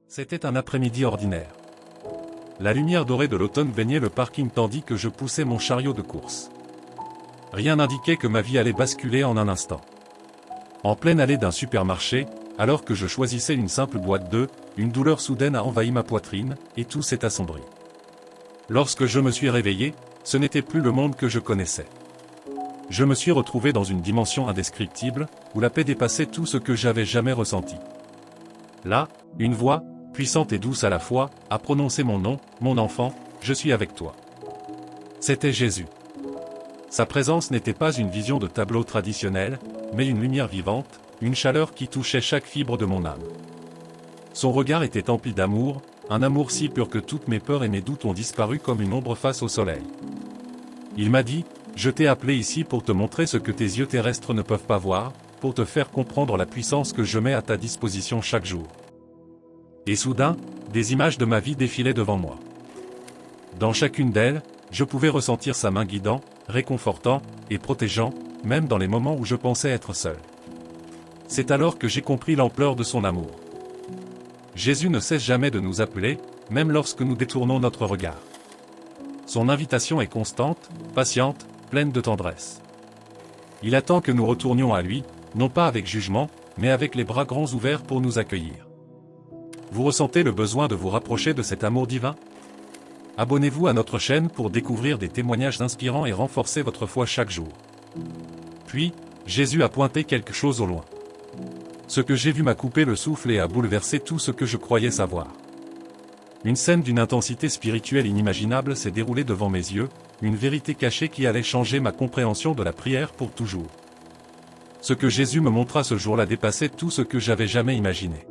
C'était un après-midi ordinaire. La lumière dorée de l'automne baignait le parking tandis que je poussais mon chariot de course. Rien n'indiquait que ma vie allait basculer en un instant. En pleine allée d'un supermarché, alors que je choisissais une simple boîte d'œufs, une douleur soudaine a envahi ma poitrine, et tout s'est assombri. Lorsque je me suis réveillé, ce n'était plus le monde que je connaissais. Je me suis retrouvé dans une dimension indescriptible, où la paix dépassait tout ce que j'avais jamais ressenti. Là, une voix, puissante et douce à la fois, a prononcé mon nom, mon enfant, je suis avec toi. C'était Jésus. Sa présence n'était pas une vision de tableau traditionnel, mais une lumière vivante, une chaleur qui touchait chaque fibre de mon âme. Son regard était empli d'amour, un amour si pur que toutes mes peurs et mes doutes ont disparu comme une ombre face au soleil. Il m'a dit, je t'ai appelé ici pour te montrer ce que tes yeux terrestres ne peuvent pas voir, pour te faire comprendre la puissance que je mets à ta disposition chaque jour. Et soudain, des images de ma vie défilaient devant moi. Dans chacune d'elles, je pouvais ressentir sa main guidant, réconfortant et protégeant, même dans les moments où je pensais être seul. C'est alors que j'ai compris l'ampleur de son amour. Jésus ne cesse jamais de nous appeler, même lorsque nous détournons notre regard. Son invitation est constante, patiente, pleine de tendresse. Il attend que nous retournions à lui, non pas avec jugement, mais avec les bras grands ouverts pour nous accueillir. Vous ressentez le besoin de vous rapprocher de cet amour divin? Abonnez-vous à notre chaîne pour découvrir des témoignages inspirants et renforcer votre foi chaque jour. Puis, Jésus a pointé quelque chose au loin. Ce que j'ai vu m'a coupé le souffle et a bouleversé tout ce que je croyais savoir. Une scène d'une intensité spirituelle inimaginable s'est déroulée devant mes yeux, une vérité cachée qui allait changer ma compréhension de la prière pour toujours. Ce que Jésus me montra ce jour-là dépassait tout ce que j'avais jamais imaginé.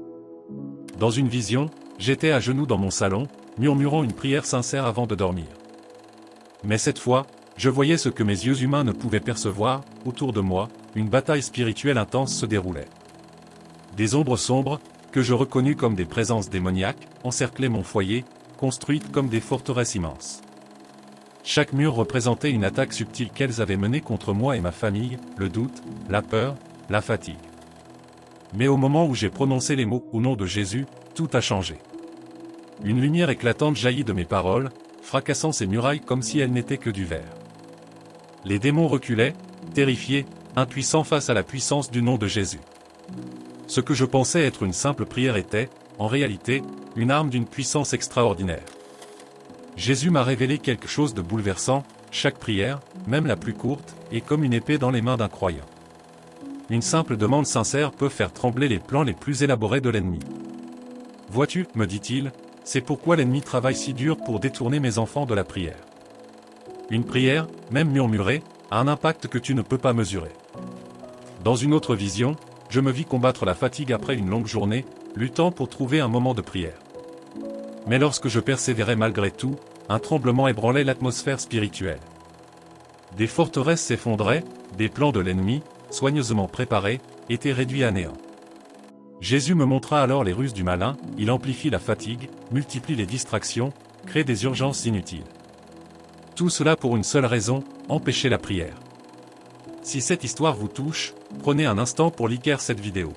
Dans une vision, j'étais à genoux dans mon salon, murmurant une prière sincère avant de dormir. Mais cette fois, je voyais ce que mes yeux humains ne pouvaient percevoir, autour de moi, une bataille spirituelle intense se déroulait. Des ombres sombres, que je reconnus comme des présences démoniaques, encerclaient mon foyer, construites comme des forteresses immenses. Chaque mur représentait une attaque subtile qu'elles avaient menée contre moi et ma famille, le doute, la peur, la fatigue. Mais au moment où j'ai prononcé les mots « Au nom de Jésus », tout a changé. Une lumière éclatante jaillit de mes paroles, fracassant ces murailles comme si elles n'étaient que du verre. Les démons reculaient, terrifiés, impuissants face à la puissance du nom de Jésus. Ce que je pensais être une simple prière était, en réalité, une arme d'une puissance extraordinaire. Jésus m'a révélé quelque chose de bouleversant, chaque prière, même la plus courte, est comme une épée dans les mains d'un croyant. Une simple demande sincère peut faire trembler les plans les plus élaborés de l'ennemi. Vois-tu, me dit-il, c'est pourquoi l'ennemi travaille si dur pour détourner mes enfants de la prière. Une prière, même murmurée, a un impact que tu ne peux pas mesurer. Dans une autre vision, je me vis combattre la fatigue après une longue journée, luttant pour trouver un moment de prière. Mais lorsque je persévérais malgré tout, un tremblement ébranlait l'atmosphère spirituelle. Des forteresses s'effondraient, des plans de l'ennemi, soigneusement préparés, étaient réduits à néant. Jésus me montra alors les ruses du malin, il amplifie la fatigue, multiplie les distractions, crée des urgences inutiles. Tout cela pour une seule raison, empêcher la prière. Si cette histoire vous touche, prenez un instant pour liker cette vidéo.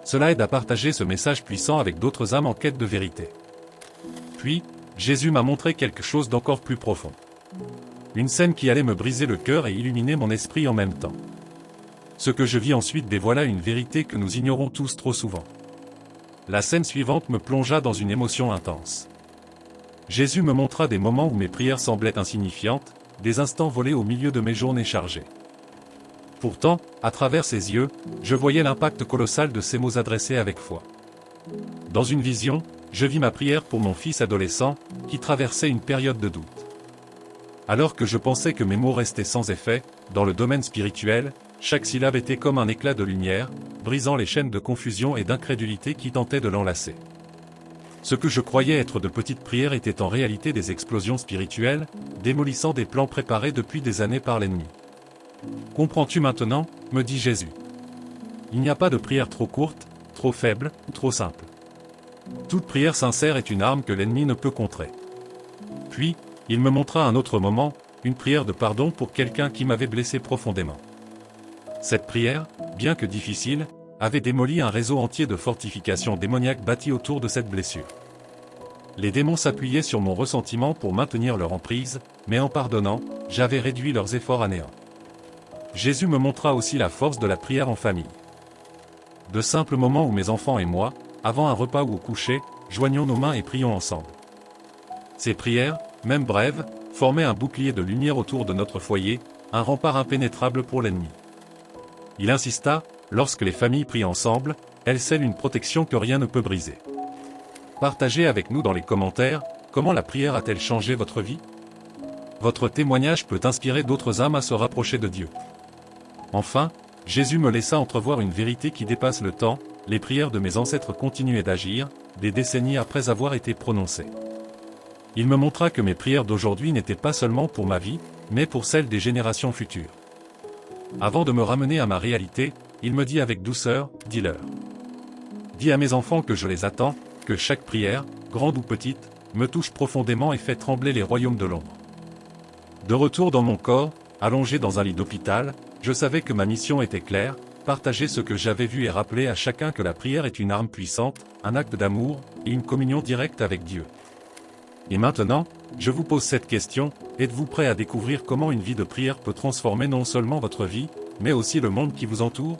Cela aide à partager ce message puissant avec d'autres âmes en quête de vérité. Puis, Jésus m'a montré quelque chose d'encore plus profond. Une scène qui allait me briser le cœur et illuminer mon esprit en même temps. Ce que je vis ensuite dévoila une vérité que nous ignorons tous trop souvent. La scène suivante me plongea dans une émotion intense. Jésus me montra des moments où mes prières semblaient insignifiantes, des instants volés au milieu de mes journées chargées. Pourtant, à travers ses yeux, je voyais l'impact colossal de ces mots adressés avec foi. Dans une vision, je vis ma prière pour mon fils adolescent, qui traversait une période de doute. Alors que je pensais que mes mots restaient sans effet, dans le domaine spirituel, chaque syllabe était comme un éclat de lumière, brisant les chaînes de confusion et d'incrédulité qui tentaient de l'enlacer. Ce que je croyais être de petites prières était en réalité des explosions spirituelles, démolissant des plans préparés depuis des années par l'ennemi. Comprends-tu maintenant, me dit Jésus. Il n'y a pas de prière trop courte, trop faible, ou trop simple. Toute prière sincère est une arme que l'ennemi ne peut contrer. Puis, il me montra un autre moment, une prière de pardon pour quelqu'un qui m'avait blessé profondément. Cette prière, bien que difficile, avait démoli un réseau entier de fortifications démoniaques bâties autour de cette blessure. Les démons s'appuyaient sur mon ressentiment pour maintenir leur emprise, mais en pardonnant, j'avais réduit leurs efforts à néant. Jésus me montra aussi la force de la prière en famille. De simples moments où mes enfants et moi, avant un repas ou au coucher, joignons nos mains et prions ensemble. Ces prières, même brèves, formaient un bouclier de lumière autour de notre foyer, un rempart impénétrable pour l'ennemi. Il insista, lorsque les familles prient ensemble, elles scellent une protection que rien ne peut briser. Partagez avec nous dans les commentaires, comment la prière a-t-elle changé votre vie? Votre témoignage peut inspirer d'autres âmes à se rapprocher de Dieu. Enfin, Jésus me laissa entrevoir une vérité qui dépasse le temps, les prières de mes ancêtres continuaient d'agir, des décennies après avoir été prononcées. Il me montra que mes prières d'aujourd'hui n'étaient pas seulement pour ma vie, mais pour celles des générations futures. Avant de me ramener à ma réalité, il me dit avec douceur, dis-leur. Dis à mes enfants que je les attends, que chaque prière, grande ou petite, me touche profondément et fait trembler les royaumes de l'ombre. De retour dans mon corps, allongé dans un lit d'hôpital, je savais que ma mission était claire, partager ce que j'avais vu et rappeler à chacun que la prière est une arme puissante, un acte d'amour, et une communion directe avec Dieu. Et maintenant, je vous pose cette question, êtes-vous prêt à découvrir comment une vie de prière peut transformer non seulement votre vie, mais aussi le monde qui vous entoure ?